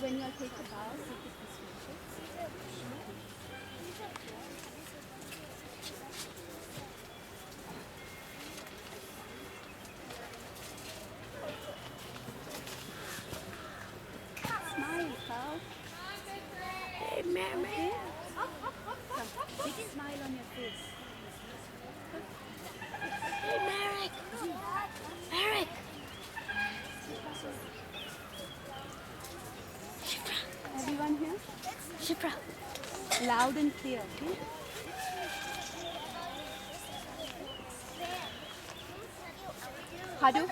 when you take a bow, sit it this way. Smile, cow. Hey, Mary. Big smile on your face. Hey, Merrick. Merrick. Everyone here? Shipra. Loud and clear, okay? Hadu,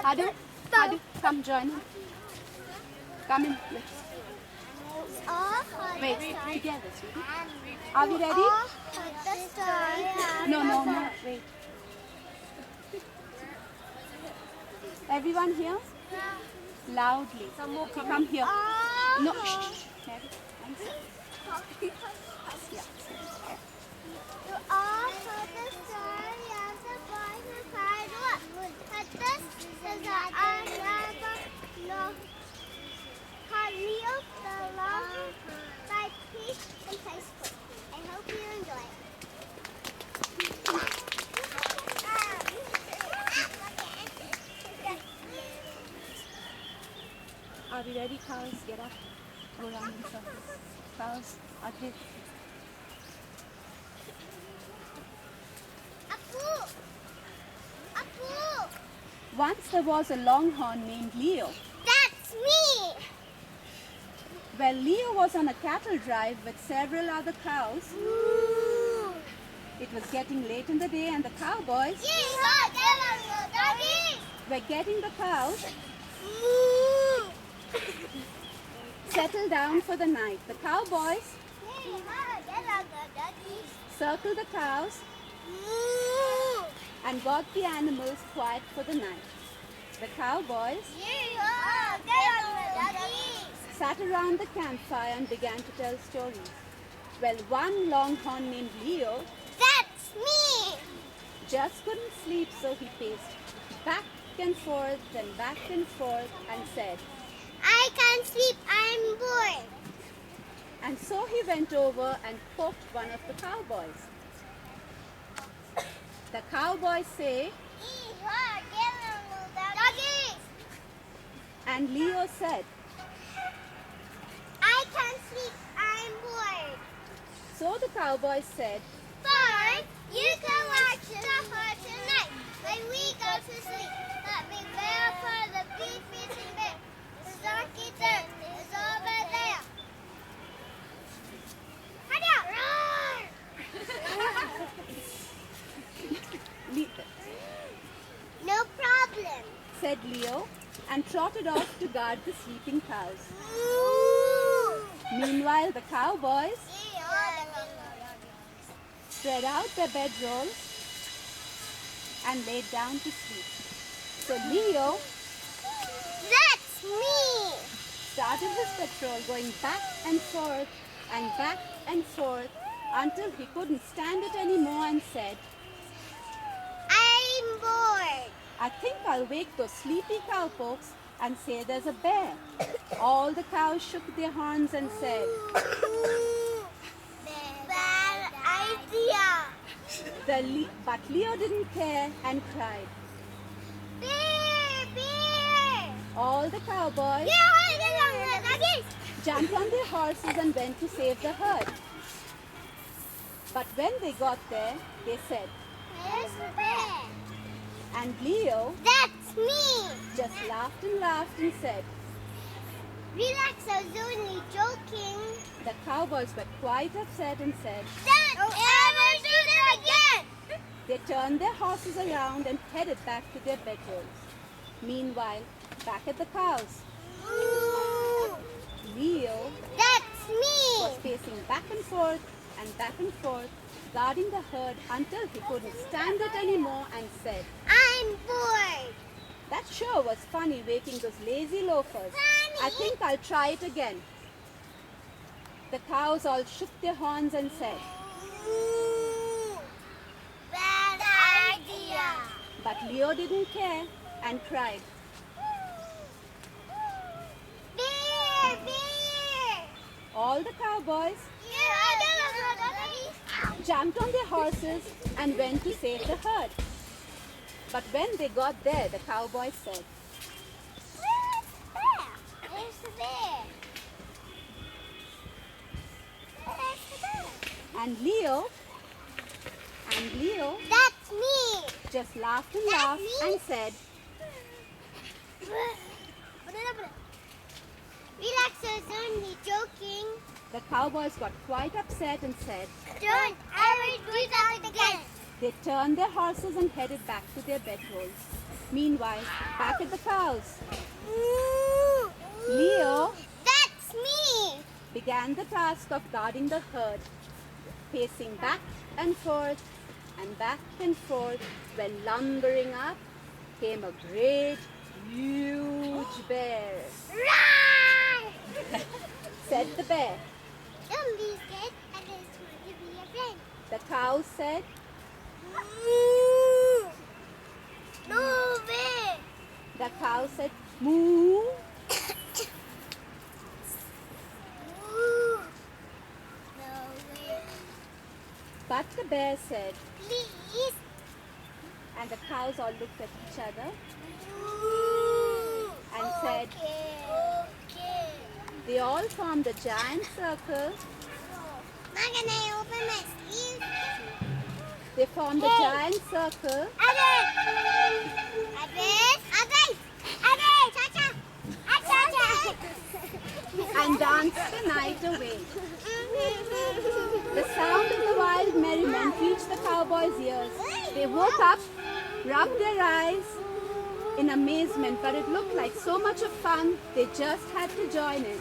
Hadu, Hadu, come join him. Come in. Wait, together, sweetie. Are we ready? No, wait. Everyone here? Loudly. Okay, come here. No, shh. Mary, thanks. Yeah. You all heard the story of the boy who cried what? But this is another no. Leo, the long by Peace and Facebook. I hope you enjoy it. Are we ready, cows? Get up. Go round in circles. Cows, okay. Apu! Apu! Once there was a longhorn named Leo. That's me! Well, Leo was on a cattle drive with several other cows. Ooh. It was getting late in the day and the cowboys Yeehaw! Get on the doggies! were getting the cows Moo! settled down for the night. The cowboys Yeehaw! Get on the doggies! circled the cows Moo! and got the animals quiet for the night. The cowboys Yeehaw! Get on the doggies! sat around the campfire and began to tell stories. Well, one longhorn named Leo That's me! just couldn't sleep, so he paced back and forth and said, I can't sleep, I'm bored. and so he went over and poked one of the cowboys. The cowboys say, Yeehaw! Get on the doggies! and Leo said, I can't sleep, I'm bored. so the cowboys said, Fine, you can watch the herd tonight when we go to sleep. Let me bear for the beef-eating bear. The donkey dirt is over there. Hurry up, roar! No problem. said Leo, and trotted off to guard the sleeping cows. Moo! Meanwhile, the cowboys spread out their bedrolls and laid down to sleep. So Leo That's me! started his patrol, going back and forth until he couldn't stand it anymore and said, I'm bored. I think I'll wake those sleepy cowpokes and say there's a bear. All the cows shook their horns and said, Bad idea. But Leo didn't care and cried. Beer, beer. All the cowboys Yeah, get on the doggies. jumped on their horses and went to save the herd. But when they got there, they said, Where's the bear? and Leo That's me. just laughed and said, Relax, I was only joking. the cowboys were quite upset and said, Don't ever do that again. they turned their horses around and headed back to their bedrolls. Meanwhile, back at the cows, Ooh, Leo that's was me. pacing back and forth, guarding the herd until he couldn't stand it anymore and said, I'm bored. that sure was funny waking those lazy loafers. I think I'll try it again. The cows all shook their horns and said, Ooh, bad idea. but Leo didn't care and cried. Beer, beer. all the cowboys jumped on their horses and went to save the herd. But when they got there, the cowboys said, Where's the bear? Where's the bear? and Leo That's me. just laughed and laughed and said, Relax, sir. Only joking. the cowboys got quite upset and said, Don't ever do that again. they turned their horses and headed back to their bedrolls. Meanwhile, back at the cows, Leo That's me. began the task of guarding the herd, pacing back and forth when lumbering up came a great, huge bear. Run! Said the bear. Don't be scared. I just want to be a friend. The cow said, No way. the cow said, moo. No way. But the bear said, Please. and the cows all looked at each other and said, Okay. they all formed a giant circle. Mom, can I open my sleeve? They formed a giant circle and danced the night away. The sound of the wild merriment reached the cowboys' ears. They woke up, rubbed their eyes in amazement, but it looked like so much of fun, they just had to join in.